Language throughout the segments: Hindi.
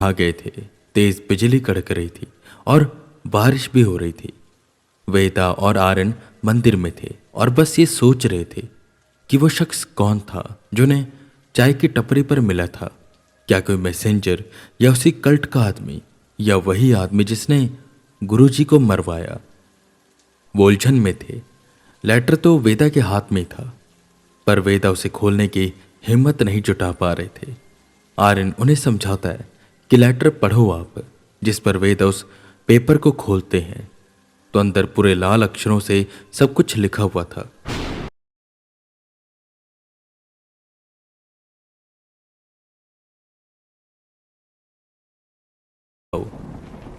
आ गए थे। तेज बिजली कड़क रही थी और बारिश भी हो रही थी। वेदा और आर्यन मंदिर में थे और बस ये सोच रहे थे कि वो शख्स कौन था जिन्हें चाय की टपरी पर मिला था। क्या कोई मैसेंजर या उसी कल्ट का आदमी, या वही आदमी जिसने गुरुजी को मरवाया। वो उलझन में थे। लेटर तो वेदा के हाथ में ही था, पर वेदा उसे खोलने की हिम्मत नहीं जुटा पा रहे थे। आर्यन उन्हें समझाता है कि लेटर पढ़ो आप। जिस पर वेदा उस पेपर को खोलते हैं तो अंदर पूरे लाल अक्षरों से सब कुछ लिखा हुआ था।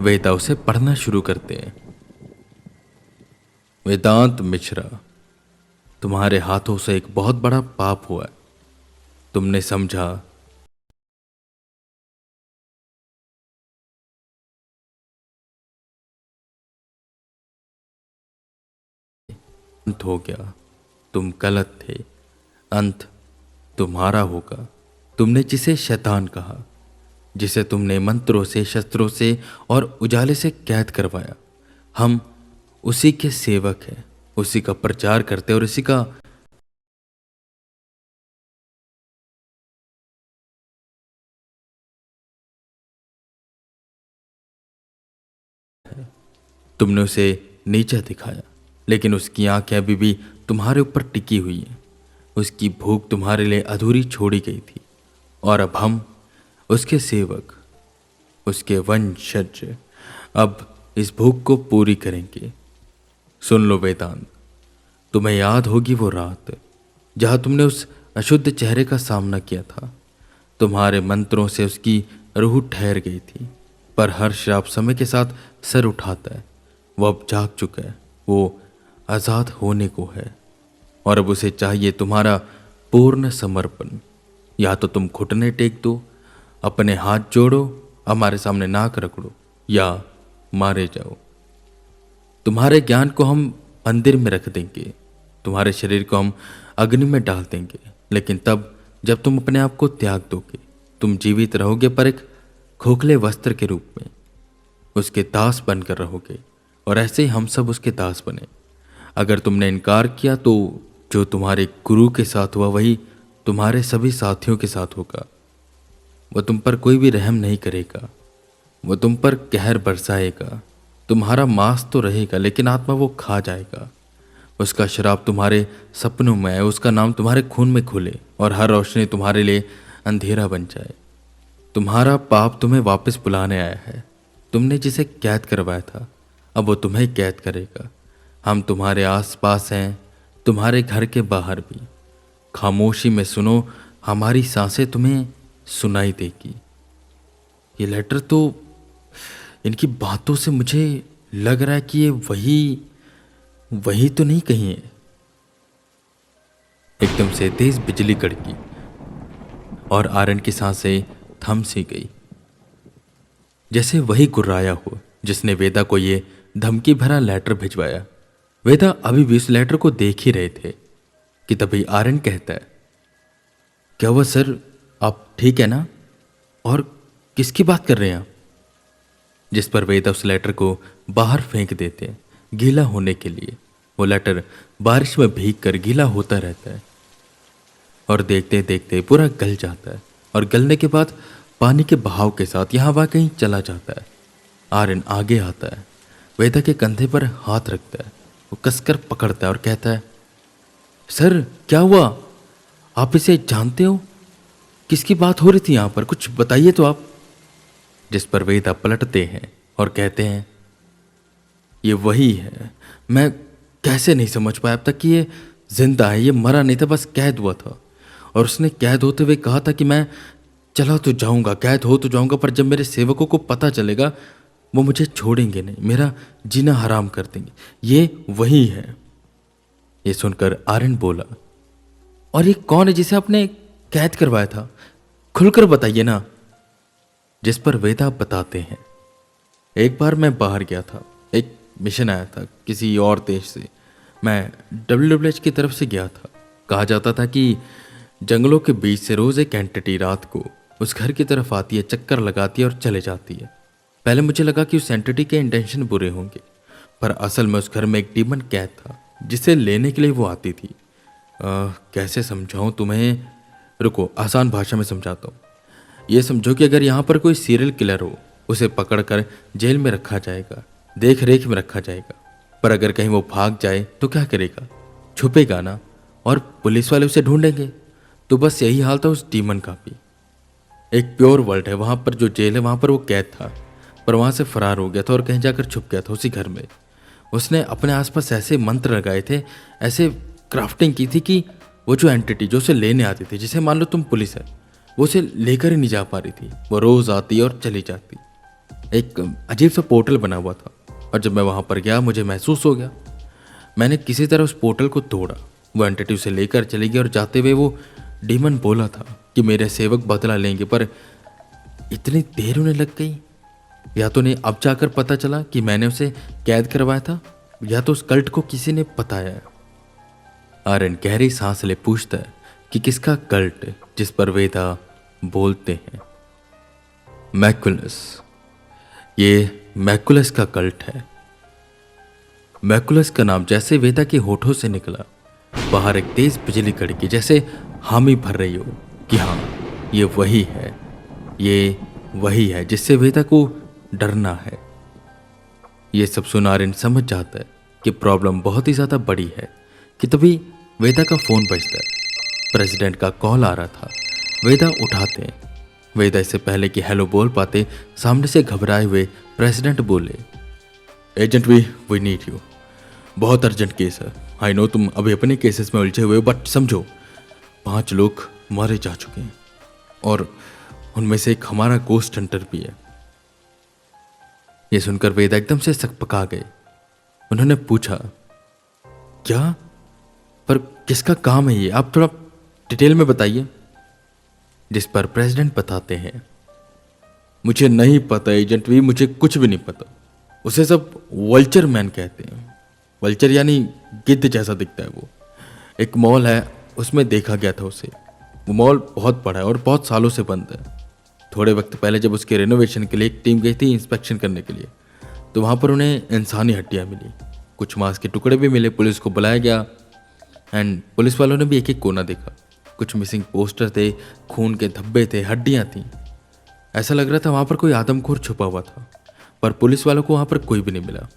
वेदा उसे पढ़ना शुरू करते हैं। वेदांत मिश्रा, तुम्हारे हाथों से एक बहुत बड़ा पाप हुआ है। तुमने समझा अंत हो गया। तुम गलत थे। अंत तुम्हारा होगा। तुमने जिसे शैतान कहा, जिसे तुमने मंत्रों से, शस्त्रों से और उजाले से कैद करवाया, हम उसी के सेवक हैं, उसी का प्रचार करते और उसी का। तुमने उसे नीचा दिखाया, लेकिन उसकी आंखें अभी भी तुम्हारे ऊपर टिकी हुई हैं। उसकी भूख तुम्हारे लिए अधूरी छोड़ी गई थी, और अब हम उसके सेवक, उसके वंशज, अब इस भूख को पूरी करेंगे। सुन लो वेदांत, तुम्हें याद होगी वो रात जहां तुमने उस अशुद्ध चेहरे का सामना किया था। तुम्हारे मंत्रों से उसकी रूह ठहर गई थी, पर हर श्राप समय के साथ सर उठाता है। वो अब जाग चुका है, वो आज़ाद होने को है, और अब उसे चाहिए तुम्हारा पूर्ण समर्पण। या तो तुम घुटने टेक दो, अपने हाथ जोड़ो, हमारे सामने नाक रगड़ो, या मारे जाओ। तुम्हारे ज्ञान को हम मंदिर में रख देंगे, तुम्हारे शरीर को हम अग्नि में डाल देंगे, लेकिन तब जब तुम अपने आप को त्याग दोगे, तुम जीवित रहोगे, पर एक खोखले वस्त्र के रूप में उसके दास बनकर रहोगे। और ऐसे ही हम सब उसके दास बने। अगर तुमने इनकार किया तो जो तुम्हारे गुरु के साथ हुआ वही तुम्हारे सभी साथियों के साथ होगा। वो तुम पर कोई भी रहम नहीं करेगा, वो तुम पर कहर बरसाएगा। तुम्हारा मांस तो रहेगा, लेकिन आत्मा वो खा जाएगा। उसका शराब तुम्हारे सपनों में आए, उसका नाम तुम्हारे खून में खुले, और हर रोशनी तुम्हारे लिए अंधेरा बन जाए। तुम्हारा पाप तुम्हें वापस बुलाने आया है। तुमने जिसे कैद करवाया था, अब वो तुम्हें कैद करेगा। हम तुम्हारे आसपास हैं, तुम्हारे घर के बाहर भी। खामोशी में सुनो, हमारी सांसें तुम्हें सुनाई देगी। ये लेटर तो, इनकी बातों से मुझे लग रहा है कि ये वही वही तो नहीं कहीं है। एकदम से तेज बिजली कड़की और आर्यन की सांसें थम सी गई, जैसे वही गुर्राया हो जिसने वेदा को ये धमकी भरा लेटर भिजवाया। वेदा अभी भी उस लेटर को देख ही रहे थे कि तभी आर्यन कहता है, क्या हुआ सर, आप ठीक है ना? और किसकी बात कर रहे हैं आप? जिस पर वेदा उस लेटर को बाहर फेंक देते हैं, गीला होने के लिए। वो लेटर बारिश में भीग कर गीला होता रहता है और देखते देखते पूरा गल जाता है, और गलने के बाद पानी के बहाव के साथ यहाँ वहाँ कहीं चला जाता है। आर्यन आगे आता है, वेदा के कंधे पर हाथ रखता है, वो कसकर पकड़ता है और कहता है, सर क्या हुआ? आप इसे जानते हो? किसकी बात हो रही थी यहाँ पर? कुछ बताइए तो आप। जिस पर वेदा पलटते हैं और कहते हैं, ये वही है। मैं कैसे नहीं समझ पाया अब तक कि ये जिंदा है। ये मरा नहीं था, बस कैद हुआ था, और उसने कैद होते हुए कहा था कि मैं चला तो जाऊंगा, कैद हो तो जाऊंगा, पर जब मेरे सेवकों को पता चलेगा वो मुझे छोड़ेंगे नहीं, मेरा जीना हराम कर देंगे। ये वही है। ये सुनकर आर्यन बोला, और ये कौन है जिसे आपने कैद करवाया था? खुलकर बताइए ना। जिस पर वेदा बताते हैं, एक बार मैं बाहर गया था, एक मिशन आया था किसी और देश से। मैं WWH की तरफ से गया था। कहा जाता था कि जंगलों के बीच से रोज एक एंटिटी रात को उस घर की तरफ आती है, चक्कर लगाती है और चले जाती है। पहले मुझे लगा कि उस एंटिटी के इंटेंशन बुरे होंगे, पर असल में उस घर में एक डीमन कैद था जिसे लेने के लिए वो आती थी। कैसे समझाऊं तुम्हें? रुको, आसान भाषा में समझाता हूँ। ये समझो कि अगर यहाँ पर कोई सीरियल किलर हो, उसे पकड़कर जेल में रखा जाएगा, देख रेख में रखा जाएगा। पर अगर कहीं वो भाग जाए तो क्या करेगा? छुपेगा ना, और पुलिस वाले उसे ढूंढेंगे। तो बस यही हाल था उस डीमन का भी। एक प्योर वर्ल्ड है, वहाँ पर जो जेल है वहाँ पर वो कैद था, पर वहाँ से फरार हो गया था और कहीं जाकर छुप गया था उसी घर में। उसने अपने आसपास ऐसे मंत्र लगाए थे, ऐसे क्राफ्टिंग की थी कि वो जो एंटिटी जो उसे लेने आती थी, जिसे मान लो तुम पुलिस है, वो उसे लेकर ही नहीं जा पा रही थी। वो रोज आती और चली जाती। एक अजीब सा पोर्टल बना हुआ था, और जब मैं वहाँ पर गया मुझे महसूस हो गया। मैंने किसी तरह उस पोर्टल को तोड़ा। वो एंटिटी उसे लेकर चली गई और जाते हुए वो डीमन बोला था कि मेरे सेवक बदला लेंगे, पर इतनी देर उन्हें लग गई। या तो उन्हें अब जाकर पता चला कि मैंने उसे कैद करवाया था, या तो उस कल्ट को किसी ने बताया है। आर्यन गहरी सांस ले पूछता है कि किसका कल्ट जिस पर वेदा बोलते हैं? मैकुलस। ये मैकुलस का कल्ट है। मैकुलस का नाम जैसे वेदा के होठों से निकला, बाहर एक तेज बिजली कड़की, जैसे हामी भर रही हो कि हाँ, ये वही है, ये वही है जिससे वेदा को डरना है। ये सब सुन आर्यन समझ जाता है कि प्रॉब्लम बहुत ही ज्यादा बड़ी है कि तभी वेदा का फोन बजता है। प्रेसिडेंट का कॉल आ रहा था। वेदा उठाते हैं। वेदा इससे पहले कि हेलो बोल पाते, सामने से घबराए हुए प्रेसिडेंट बोले, एजेंट वी नीड यू। बहुत अर्जेंट केस है। आई नो तुम अभी अपने केसेस में उलझे हुए हो, बट समझो 5 लोग मारे जा चुके हैं और उनमें से एक हमारा गोस्ट हंटर भी है। यह सुनकर वेदा एकदम से सकपका गए। उन्होंने पूछा, क्या? पर किसका काम है ये? आप थोड़ा डिटेल में बताइए। जिस पर प्रेसिडेंट बताते हैं, मुझे नहीं पता एजेंट वी, मुझे कुछ भी नहीं पता। उसे सब वल्चर मैन कहते हैं। वल्चर यानी गिद्ध जैसा दिखता है वो। एक मॉल है, उसमें देखा गया था उसे। वो मॉल बहुत बड़ा है और बहुत सालों से बंद है। थोड़े वक्त पहले जब उसके रेनोवेशन के लिए एक टीम गई थी इंस्पेक्शन करने के लिए, तो वहाँ पर उन्हें इंसानी हड्डियाँ मिली, कुछ मांस के टुकड़े भी मिले। पुलिस को बुलाया गया एंड पुलिस वालों ने भी एक एक कोना देखा। कुछ मिसिंग पोस्टर थे, खून के धब्बे थे, हड्डियाँ थीं। ऐसा लग रहा था वहाँ पर कोई आदमखोर छुपा हुआ था, पर पुलिस वालों को वहाँ पर कोई भी नहीं मिला।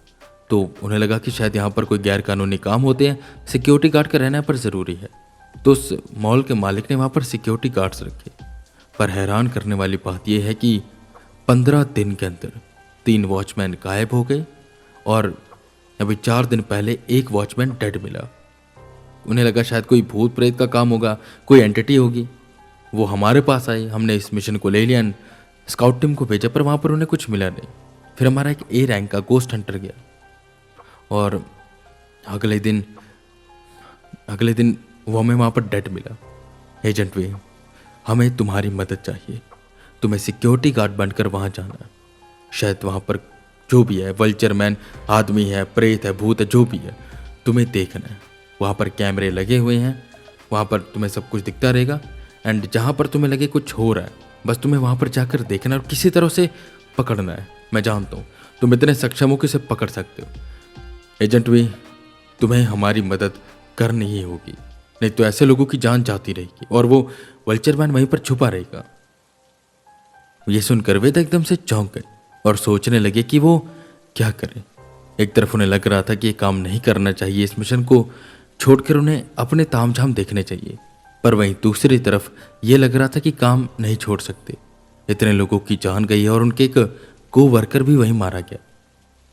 तो उन्हें लगा कि शायद यहाँ पर कोई गैर कानूनी काम होते हैं, सिक्योरिटी गार्ड का रहना पर ज़रूरी है। तो उस मॉल के मालिक ने वहाँ पर सिक्योरिटी गार्ड्स रखे। पर हैरान करने वाली बात यह है कि 15 दिन के अंदर 3 वॉचमैन गायब हो गए और अभी 4 दिन पहले एक वॉचमैन डेड मिला। उन्हें लगा शायद कोई भूत प्रेत का काम होगा, कोई एंटिटी होगी। वो हमारे पास आए, हमने इस मिशन को ले लिया, स्काउट टीम को भेजा, पर वहाँ पर उन्हें कुछ मिला नहीं। फिर हमारा एक ए रैंक का गोस्ट हंटर गया और अगले दिन वो हमें वहाँ पर डेड मिला। एजेंट वे, हमें तुम्हारी मदद चाहिए। तुम्हें सिक्योरिटी गार्ड बनकर वहाँ जाना है। शायद वहाँ पर जो भी है, वल्चर मैन, आदमी है, प्रेत है, भूत है, जो भी है, तुम्हें देखना है। वहाँ पर कैमरे लगे हुए हैं, वहाँ पर तुम्हें सब कुछ दिखता रहेगा एंड जहाँ पर तुम्हें लगे कुछ हो रहा है, बस तुम्हें वहाँ पर जाकर देखना और किसी तरह से पकड़ना है। मैं जानता हूँ तुम इतने सक्षम हो कि उसे पकड़ सकते हो। एजेंट वी, तुम्हें हमारी मदद करनी ही होगी, नहीं तो ऐसे लोगों की जान जाती रहेगी और वो वल्चर मैन वहीं पर छुपा रहेगा। ये सुनकर वेदा एकदम से चौंक गए और सोचने लगे कि वो क्या करें। एक तरफ उन्हें लग रहा था कि ये काम नहीं करना चाहिए, इस मिशन को छोड़कर उन्हें अपने तामझाम देखने चाहिए, पर वहीं दूसरी तरफ ये लग रहा था कि काम नहीं छोड़ सकते। इतने लोगों की जान गई है और उनके एक को वर्कर भी वहीं मारा गया।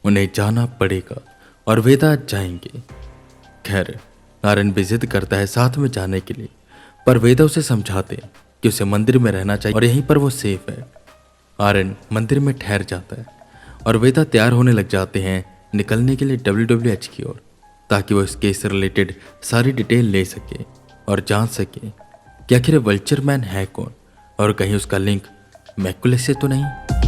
उन्हें जाना पड़ेगा और वेदा जाएंगे। खैर, आर्यन भी जिद करता है साथ में जाने के लिए, पर वेदा उसे समझाते हैं कि उसे मंदिर में रहना चाहिए और यहीं पर वो सेफ है। आर्यन मंदिर में ठहर जाता है और वेदा तैयार होने लग जाते हैं निकलने के लिए WWH की ओर, ताकि वो इस केस से रिलेटेड सारी डिटेल ले सके और जान सके कि आखिर वल्चर मैन है कौन और कहीं उसका लिंक मैकुलस से तो नहीं।